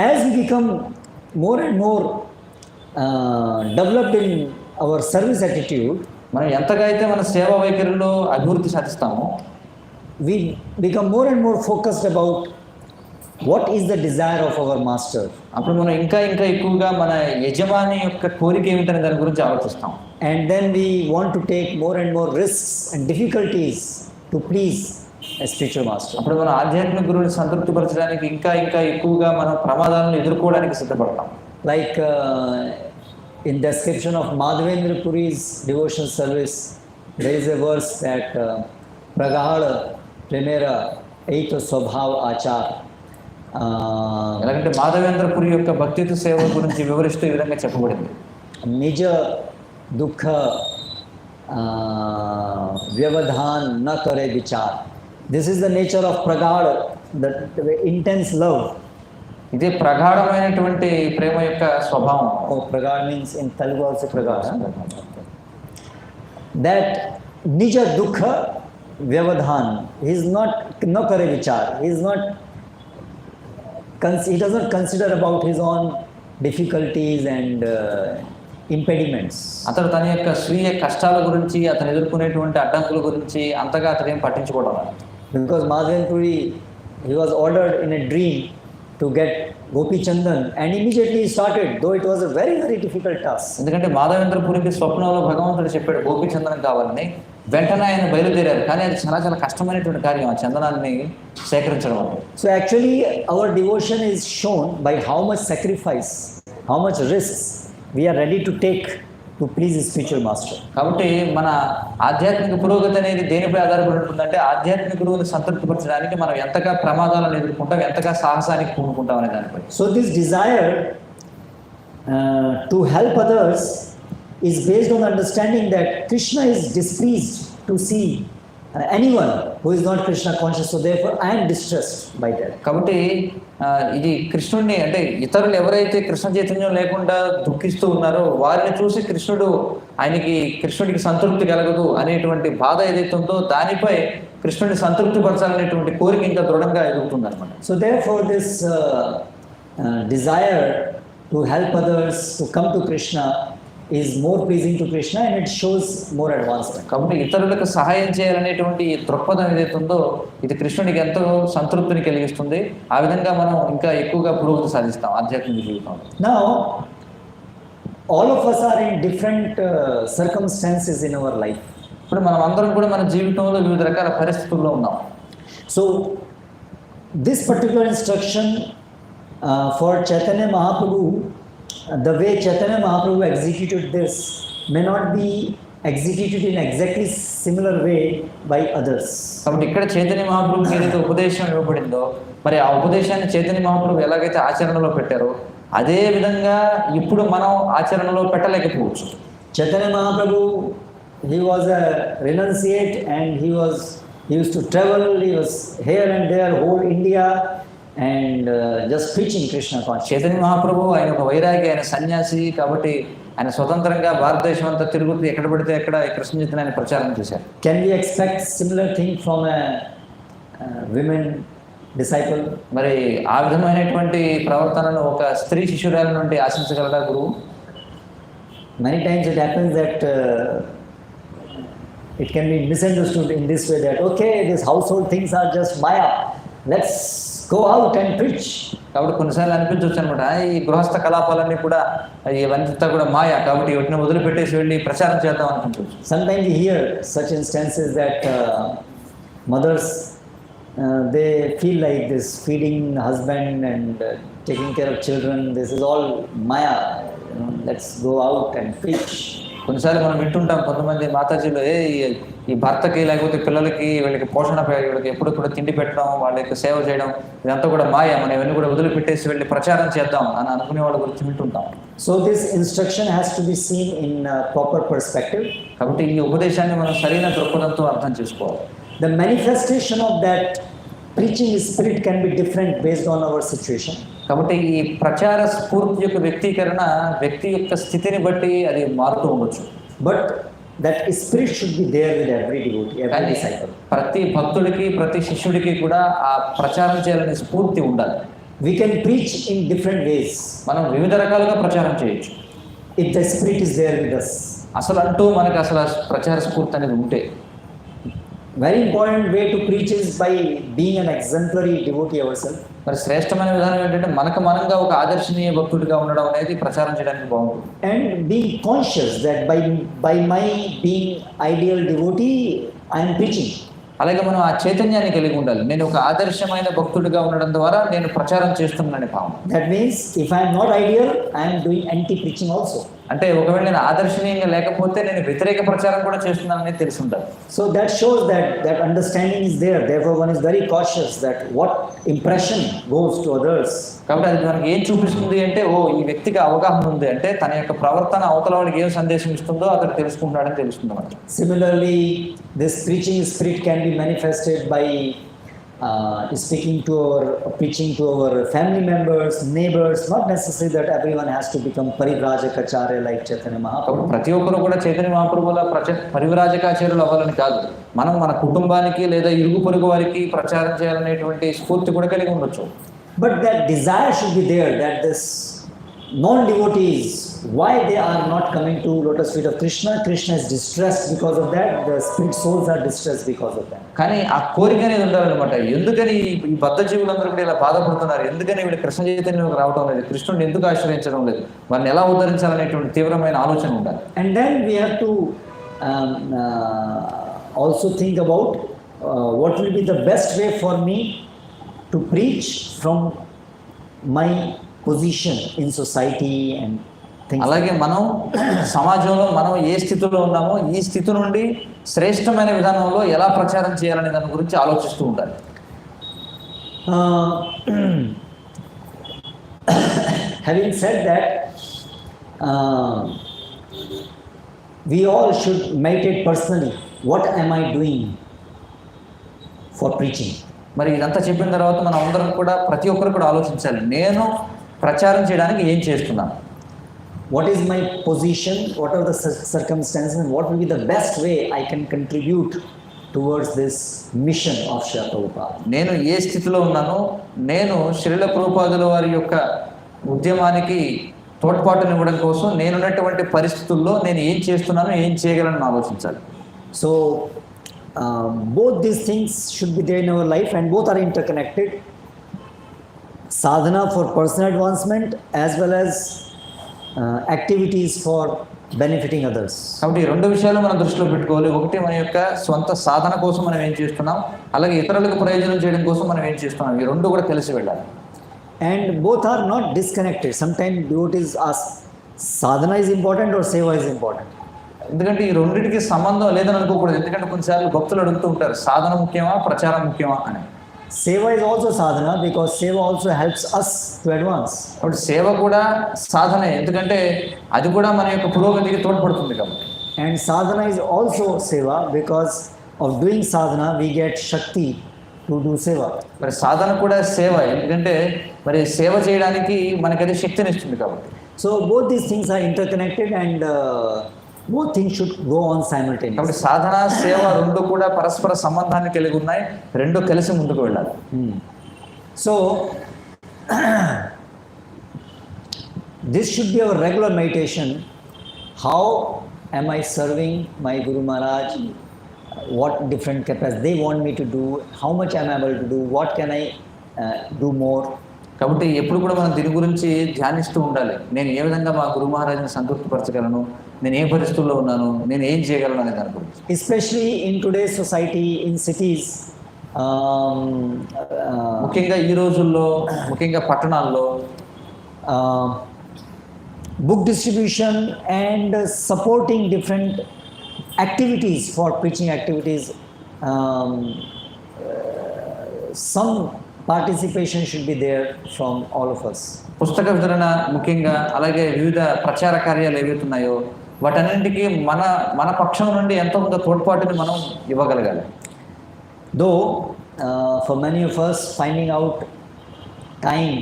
As we become more and more developed in our service attitude, మనం ఎంతగా అయితే మన సేవా వైఖరిలో అభివృద్ధి సాధిస్తామో we become more and more focused about what is the desire of our master. అప్పుడు మనం ఇంకా ఎక్కువగా మన యజమాని యొక్క కోరిక ఏమిటనే దాని గురించి ఆలోచిస్తాం. And then we want to take more and more risks and difficulties to please a spiritual master. అప్పుడు మన ఆధ్యాత్మిక గురువుని సంతృప్తిపరచడానికి ఇంకా ఎక్కువగా మనం ప్రమాదాలను ఎదుర్కోవడానికి సిద్ధపడతాం. Like in description of Madhavendra Puri's devotional service, there is a verse that Pragahada Primera Eito Swabhav Achar. ఎలాగంటే మాధవేంద్ర పురి యొక్క భక్తితో సేవ గురించి వివరిస్తూ ఈ విధంగా చెప్పబడింది. నిజ దుఃఖ వ్యవధాన్ న కరే విచార్. This is the nature of ప్రగాఢ, దట్ ఇంటెన్స్ లవ్. ఇదే ప్రగాఢమైనటువంటి ప్రేమ యొక్క స్వభావం. ప్రగాఢ మీన్స్ ఇన్ తెలుగు ఆల్సో ప్రగాఢ. దట్ నిజ దుఃఖ vyavadhan. He is not no kare vichar. He is not. He does not consider about his own difficulties and impediments. అతడు తన యొక్క స్వీయ కష్టాల గురించి, అతను ఎదుర్కొనేటువంటి అడ్డంకుల గురించి అంతగా అతను ఏం పట్టించుకోవడం. Because Madhavan Puri, he was ordered in a dream to get Gopi Chandan, and immediately he started, though it was a very, very difficult task. ఎందుకంటే మాధవేంద్ర పురికి స్వప్నంలో భగవంతుడు చెప్పాడు గోపి చందనం కావాలని. వెంటనే ఆయన బయలుదేరారు, కానీ అది చాలా చాలా కష్టమైనటువంటి కార్యం ఆ చందనాన్ని సేకరించడం అంటే. So actually our devotion is shown by how much sacrifice, how much risks we are ready to take to please his spiritual master. కాబట్టి మన ఆధ్యాత్మిక పురోగతి అనేది దేనిపై ఆధారపడి ఉంటుందంటే ఆధ్యాత్మిక గురువుని సంతృప్తిపరచడానికి మనం ఎంతగా ప్రమాదాలను ఎదుర్కొంటాం, ఎంతగా సాహసానికి పూనుకుంటాం అనే దానిపై. So this desire to help others is based on understanding that Krishna is displeased to see anyone who is not Krishna conscious, so therefore I am distressed by that. కాబట్టి ఇది కృష్ణుడిని అంటే ఇతరులు ఎవరైతే కృష్ణ చైతన్యం లేకుండా దుఃఖిస్తూ ఉన్నారో వారిని చూసి కృష్ణుడికి సంతృప్తి కలగదు అనేటువంటి బాధ ఏదైతే ఉందో దానిపై కృష్ణుడిని సంతృప్తి పరచాలనేటువంటి కోరిక ఇంకా దృఢంగా ఎదుగుతుంది అనమాట. So therefore this desire to help others to come to Krishna is more pleasing to Krishna and it shows more advancement. కాబట్టి ఇతరులకు సహాయం చేయాలనేటువంటి ఈ దృక్పథం ఏదైతే ఉందో ఇది కృష్ణుడికి ఎంతో సంతృప్తిని కలిగిస్తుంది. ఆ విధంగా మనం ఇంకా ఎక్కువగా పురోగతి సాధిస్తాం ఆధ్యాత్మిక జీవితంలో. Now all of us are in different circumstances in our life. ఇప్పుడు మనం అందరం కూడా మన జీవితంలో వివిధ రకాల పరిస్థితుల్లో ఉన్నాం. So this particular instruction for Chaitanya Mahaprabhu, the way Chaitanya Mahaprabhu executed this may not be executed in exactly similar way by others. కాబట్టి ఇక్కడ చైతన్య మహాప్రభుకి ఏదైతే ఉపదేశం ఇవ్వబడిందో మరి ఆ ఉపదేశాన్ని చైతన్య మహాప్రభు ఎలాగైతే ఆచరణలో పెట్టారో అదే విధంగా ఇప్పుడు మనం ఆచరణలో పెట్టలేకపోవచ్చు. Chaitanya Mahaprabhu, he was a renunciate and he used to travel, he was here and there, whole India, and just preaching Krishna consciousness. Chaitanya Mahaprabhu ఆయన ఒక వైరాగి, ఆయన సన్యాసి కాబట్టి ఆయన స్వతంత్రంగా భారతదేశం అంతా తిరుగుతూ ఎక్కడ పడితే ఎక్కడ కృష్ణ చైతన్యాన్ని ప్రచారం చేశారు. Can we expect similar thing from a women disciple? మరి ఆ విధమైనటువంటి ప్రవర్తనను ఒక స్త్రీ శిష్యురాల నుండి ఆశించగలరా గురువు? Many times it happens that it can be misunderstood in this way that okay, these household things are just maya, let's go out and preach. కాబట్టి కొన్నిసార్లు అనిపించవచ్చు అనమాట ఈ గృహస్థ కలాపాలన్నీ కూడా ఇవంతా కూడా మాయా కాబట్టి వీటిని వదిలిపెట్టేసి వెళ్ళి ప్రచారం చేద్దాం అనుకుంటుంది. Sometimes we hear such instances that mothers they feel like this feeding husband and taking care of children, this is all maya, let's go out and preach. కొన్నిసార్లు మనం వింటుంటాం కొంతమంది మాతాజీలు ఈ భర్తకి లేకపోతే పిల్లలకి వీళ్ళకి పోషణ వీళ్ళకి ఎప్పుడు కూడా తిండి పెట్టడం వాళ్ళకి సేవ చేయడం ఇదంతా కూడా మాయ, మనం ఇవన్నీ కూడా వదిలిపెట్టేసి వెళ్ళి ప్రచారం చేద్దాం అని అనుకునే వాళ్ళ గురించి వింటుంటాం. So this instruction has to be seen in proper perspective. కాబట్టి ఈ ఉపదేశాన్ని మనం సరైన దృక్పథంతో అర్థం చేసుకోవాలి. The manifestation of that preaching spirit can be different based on our situation. కాబట్టి ఈ ప్రచార స్ఫూర్తి యొక్క వ్యక్తీకరణ వ్యక్తి యొక్క స్థితిని బట్టి అది మారుతూ ఉండొచ్చు. But that spirit should be there with every devotee, every disciple. ప్రతి భక్తుడికి ప్రతి శిష్యుడికి కూడా ఆ ప్రచారం చేయాలనే స్ఫూర్తి ఉండాలి. We can preach in different ways. మనం వివిధ రకాలుగా ప్రచారం చేయొచ్చు if the spirit is there with us. అసలు మనకు అసలు ప్రచార స్ఫూర్తి అనేది ఉంటే. Very important way to preach is by being an exemplary devotee ourselves. మరి శ్రేష్టమైన విధానం ఏంటంటే మనంగా ఒక ఆదర్శనీయ భక్తుడిగా ఉండడం అనేది ప్రచారం చేయడానికి బాగుంటుంది. And being conscious that by my being ideal devotee I am preaching. అలాగే మనం ఆ చైతన్యాన్ని కలిగి ఉండాలి. నేను ఒక ఆదర్శమైన భక్తుడిగా ఉండడం ద్వారా నేను ప్రచారం చేస్తున్నానని భావం. That means if I am not ideal, I am doing anti preaching also. అంటే ఒకవేళ నేను ఆదర్శనీయంగా లేకపోతే నేను వ్యతిరేక ప్రచారం కూడా చేస్తున్నానని తెలిసి ఉండాలి. So that shows that understanding is there. Therefore one is very cautious that what impression goes to others. కాబట్టి అది మనకి ఏం చూపిస్తుంది అంటే ఈ వ్యక్తికి అవగాహన ఉంది అంటే తన యొక్క ప్రవర్తన అవతల వాళ్ళకి ఏం సందేశం ఇస్తుందో అతను తెలుసుకుంటాడని తెలుస్తుంది మనకి. Similarly, this preaching spirit can be manifested by speaking to our, preaching to our family members, neighbors, not necessary that everyone has to become parivrajacharya like Chaitanya Mahaprabhu. ప్రతి ఒక్కరు కూడా చైతన్య మహాప్రభుల పరివ్రాజకాచార్యులు అవ్వాలని కాదు, మనం మన కుటుంబానికి లేదా ఇరుగు పొరుగు వారికి ప్రచారం చేయాలనేటువంటి స్ఫూర్తి కూడా కలిగి ఉండొచ్చు. But that desire should be there, that this non-devotees, why they are not coming to lotus feet of Krishna? Krishna is distressed because of that, the spirit souls are distressed because of that. కానీ ఆ కోరిక అనేది ఉండాలన్నమాట. ఎందుకని ఈ బద్ధ జీవులందరూ కూడా ఇలా బాధపడుతున్నారు, ఎందుకని వీళ్ళు కృష్ణ చైతన్యంలోకి రావడం లేదు, కృష్ణుడిని ఎందుకు ఆశ్రయించడం లేదు, వారిని ఎలా ఉద్ధరించాలనేటువంటి తీవ్రమైన ఆలోచన ఉండాలి. And then we have to also think about what will be the best way for me to preach from my position in society and things. అలాగే మనం సమాజంలో మనం ఏ స్థితిలో ఉన్నామో ఈ స్థితి నుండి శ్రేష్టమైన విధానంలో ఎలా ప్రచారం చేయాలనే దాని గురించి ఆలోచిస్తూ ఉండాలి. Having said that, we all should meditate personally. What am I doing for preaching? మరి ఇదంతా చెప్పిన తర్వాత మనం అందరం కూడా ప్రతి ఒక్కరు కూడా ఆలోచించాలి, నేను ప్రచారం చేయడానికి ఏం చేస్తున్నాను, what is my position, what are the circumstances, and what will be the best way I can contribute towards this mission of Srila Prabhupada. నేను ఏ స్థితిలో ఉన్నానో, నేను శ్రీల ప్రభుపాదుల వారి యొక్క ఉద్యమానికి తోడ్పాటునివ్వడం కోసం నేనున్నటువంటి పరిస్థితుల్లో నేను ఏం చేస్తున్నానో ఏం చేయగలను ఆలోచించాలి. So both these things should be there in our life, and both are interconnected. Sadhana for personal advancement as well as activities for benefiting others. కాబట్టి ఈ రెండు విషయాలు మనం దృష్టిలో పెట్టుకోవాలి. ఒకటి మన యొక్క స్వంత సాధన కోసం మనం ఏం చేస్తున్నాం, అలాగే ఇతరులకు ప్రయోజనం చేయడం కోసం మనం ఏం చేస్తున్నాం, ఈ రెండు కూడా కలిసి వెళ్ళాలి. And both are not disconnected. Sometimes devotees ask, sadhana is important or seva is important? ఎందుకంటే ఈ రెండింటికి సంబంధం లేదని అనుకోకూడదు. ఎందుకంటే కొన్నిసార్లు భక్తులు అడుగుతూ ఉంటారు, సాధన ముఖ్యమా ప్రచారం ముఖ్యమా అని. Seva is also sadhana because seva also helps us to advance. కాబట్టి సేవ కూడా సాధనే, ఎందుకంటే అది కూడా మన యొక్క పురోగతికి తోడ్పడుతుంది కాబట్టి. And sadhana is also seva because of doing sadhana we get shakti to do seva. మరి సాధన కూడా సేవ, ఎందుకంటే మరి సేవ చేయడానికి మనకి అది శక్తినిస్తుంది కాబట్టి. So both these things are interconnected and both things should go on simultaneously. కాబట్టి సాధన సేవ రెండు కూడా పరస్పర సంబంధాన్ని కలిగి ఉన్నాయి, రెండు కలిసి ముందుకు వెళ్ళాలి. So this should be our regular meditation. How am I serving my Guru Maharaj? What different capacities they want me to do? How much am I able to do? What can I do more? కాబట్టి ఎప్పుడు కూడా మనం దీని గురించి ధ్యానిస్తూ ఉండాలి. నేను ఏ విధంగా మా గురు మహారాజుని సంతృప్తిపరచగలను, నేను ఏ పరిస్థితుల్లో ఉన్నాను, నేను ఏం చేయగలను అనే దాని గురించి. Especially in today's society, in cities, ముఖ్యంగా ఈ రోజుల్లో, ముఖ్యంగా పట్టణాల్లో book distribution and supporting different activities for preaching activities, some participation should be there from all of us. పుస్తక వితరణ ముఖ్యంగా, అలాగే వివిధ ప్రచార కార్యాలు ఏవైతున్నాయో వాటన్నింటికి మన మన పక్షం నుండి ఎంతో కొంత తోడ్పాటుని మనం ఇవ్వగలగాలి. Though for many of us finding out time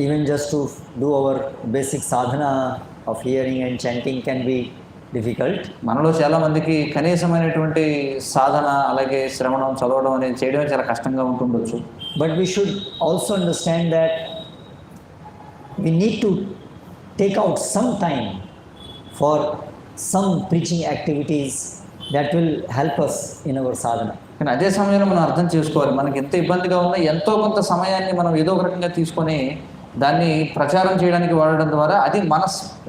even just to do our basic sadhana of hearing and chanting can be difficult. మనలో చాలా మందికి కనీసమైనటువంటి సాధన అలాగే శ్రవణం చదవడం అనేది చేయడమే చాలా కష్టంగా ఉంటుండొచ్చు. But we should also understand that we need to take out some time for some preaching activities that will help us in our sadhana. కానీ అదే సమయంలో మనం అర్థం చేసుకోవాలి, మనకి ఎంత ఇబ్బందిగా ఉన్నా ఎంతో కొంత సమయాన్ని మనం ఏదో ఒక రకంగా తీసుకొని దాన్ని ప్రచారం చేయడానికి వాడడం ద్వారా అది మన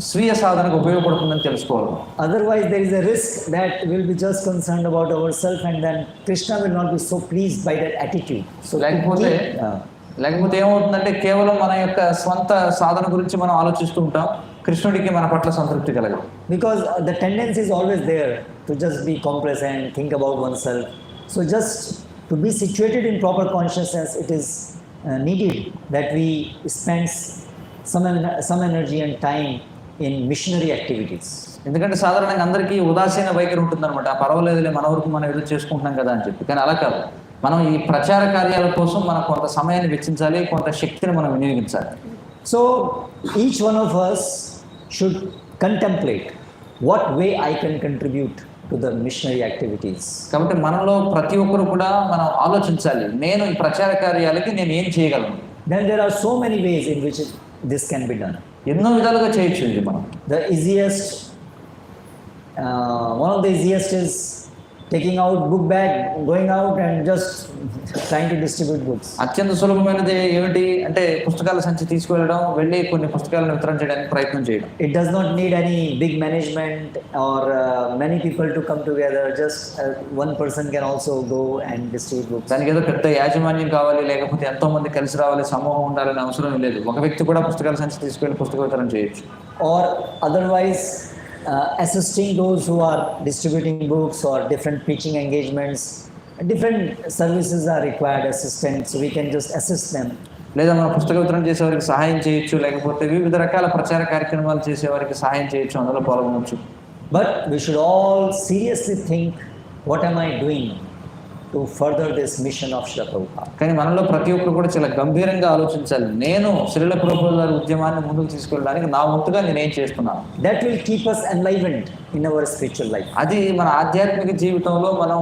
స్వీయ సాధనకు ఉపయోగపడుతుందని తెలుసుకోవాలి. Otherwise there is a risk that we'll be just concerned about ourselves and then Krishna will not be so pleased by that attitude. So లేకపోతే ఏమవుతుందంటే కేవలం మన యొక్క స్వంత సాధన గురించి మనం ఆలోచిస్తూ ఉంటాం, కృష్ణుడికి మన పట్ల సంతృప్తి కలగదు. Because the tendency is always there to just be complacent, think about oneself. So just to be situated in proper consciousness, it is needed that we spend some energy and time in missionary activities. ఎందుకంటే సాధారణంగా అందరికీ ఉదాసీన వైఖరి ఉంటుందన్నమాట, పర్వాలేదులే మన వరకు మనం ఏదో చేసుకుంటున్నాం కదా అని చెప్పి. కానీ అలా కాదు, మనం ఈ ప్రచార కార్యాల కోసం మనం కొంత సమయాన్ని వెచ్చించాలి, కొంత శక్తిని మనం వినియోగించాలి. So each one of us should contemplate what way I can contribute to the missionary activities. కాబట్టి మనలో ప్రతి ఒక్కరు కూడా మనం ఆలోచించాలి, నేను ఈ ప్రచార కార్యాలకి నేను ఏం చేయగలను. Then there are so many ways in which this can be done. ఎన్నో విధాలుగా చేయొచ్చు ఇది మనం. The easiest, one of the easiest is taking out book bag, going out and just trying to distribute books. అత్యంత సులభమైనది ఏమిటి అంటే పుస్తకాల సంచి తీసుకువెళ్ళడం, వెళ్ళి కొన్ని పుస్తకాలను వితరణ చేయడానికి ప్రయత్నం చేయడం. It does not need any big management or many people to come together. Just one person can also go and distribute books. దానికి ఏదో పెద్ద యాజమాన్యం కావాలి, లేకపోతే ఎంతో మంది కలిసి రావాలి, సమూహం ఉండాలని అవసరం లేదు. ఒక వ్యక్తి కూడా పుస్తకాల సంచి తీసుకువెళ్ళి పుస్తక వితరణ చేయొచ్చు. Or otherwise assisting those who are distributing books or different preaching engagements. Different services are required, assistance, so we can just assist them. లేదా మన పుస్తక వితరణ చేసేవారికి సహాయం చేయొచ్చు, లేకపోతే వివిధ రకాల ప్రచార కార్యక్రమాలు చేసేవారికి సహాయం చేయొచ్చు, అందులో పాల్గొనవచ్చు. But we should all seriously think, what am I doing to further this mission of Srila Prabhupada? కానీ మనలో ప్రతి ఒక్కరు కూడా చాలా గంభీరంగా ఆలోచించాలి, నేను శ్రీల ప్రభుపాదుల ఉద్యమాన్ని ముందుకు తీసుకెళ్ళడానికి నా వంతుగా నేనేం చేస్తున్నాను. That will keep us enlivened in our spiritual life. అది మన ఆధ్యాత్మిక జీవితంలో మనం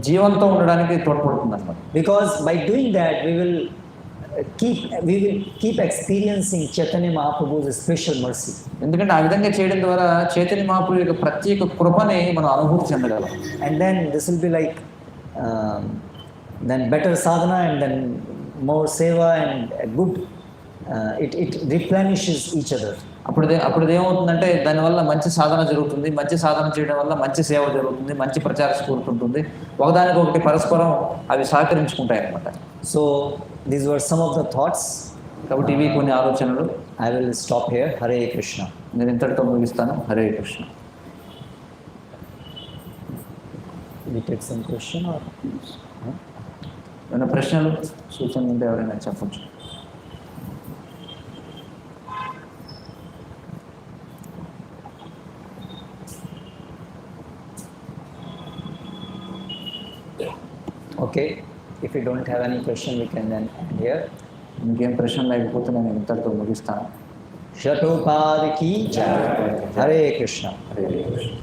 జీవంతో ఉండడానికి తోడ్పడుతుంది అన్నమాట. Because by doing that we will keep experiencing Chaitanya Mahaprabhu's special mercy. ఎందుకంటే ఆ విధంగా చేయడం ద్వారా చైతన్య మహాప్రభు యొక్క ప్రత్యేక కృపని మనం అనుభూతి చెందగలం. And then this will be like then better sadhana and then more seva and good, it replenishes each other. అప్పుడు ఏమవుతుందంటే దానివల్ల మంచి సాధన జరుగుతుంది, మంచి సాధన చేయడం వల్ల మంచి సేవ జరుగుతుంది, మంచి ప్రచార స్ఫూర్తి ఉంటుంది, ఒకదానికొకటి పరస్పరం అవి సహకరించుకుంటాయి అన్నమాట. So these were some of the thoughts. కాబట్టి ఇవి కొన్ని ఆలోచనలు. I will stop here. Hare Krishna. నేను ఇంతటితో ముగిస్తాను. Hare Krishna. We take some question or ఏమైనా ప్రశ్నలు సూచనలు ఉంటే ఎవరైనా చెప్పచ్చు. Okay, if you don't have any question we can then end here. ఇంకేం ప్రశ్న లేకపోతే నేను ఇంతటితో ముగిస్తాను. Prabhupada ki jai. Hare Krishna. Hare Krishna.